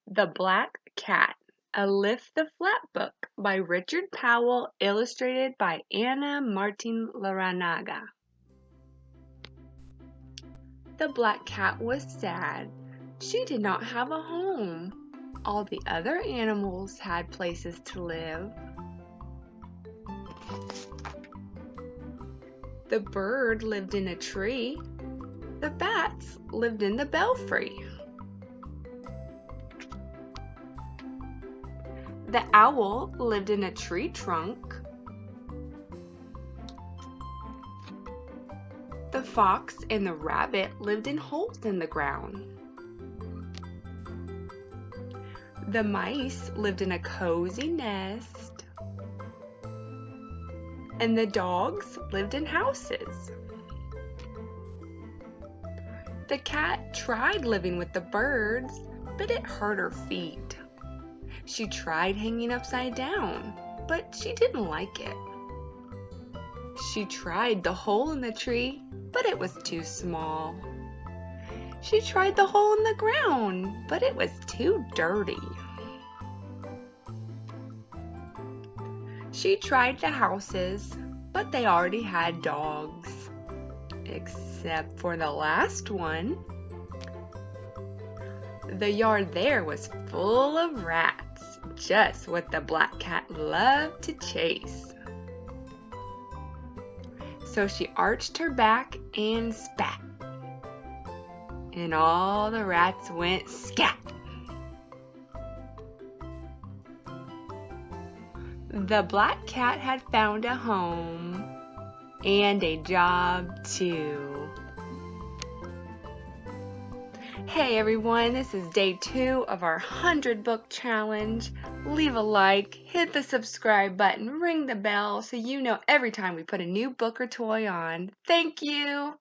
The Black Cat, a Lift the Flap book by Richard Powell, illustrated by Anna Martin Laranaga. The black cat was sad. She did not have a home. All the other animals had places to live. The bird lived in a tree. The bats lived in the belfry. The owl lived in a tree trunk. The fox and the rabbit lived in holes in the ground. The mice lived in a cozy nest. And the dogs lived in houses. The cat tried living with the birds, but it hurt her feet. She tried hanging upside down, but she didn't like it. She tried the hole in the tree, but it was too small. She tried the hole in the ground, but it was too dirty. She tried the houses, but they already had dogs. Except for the last one. The yard there was full of rats, just what the black cat loved to chase. So she arched her back and spat. And all the rats went scat. The black cat had found a home and a job too. Hey everyone, this is day 2 of our 100 book challenge. Leave a like, hit the subscribe button, ring the bell so you know every time we put a new book or toy on. Thank you!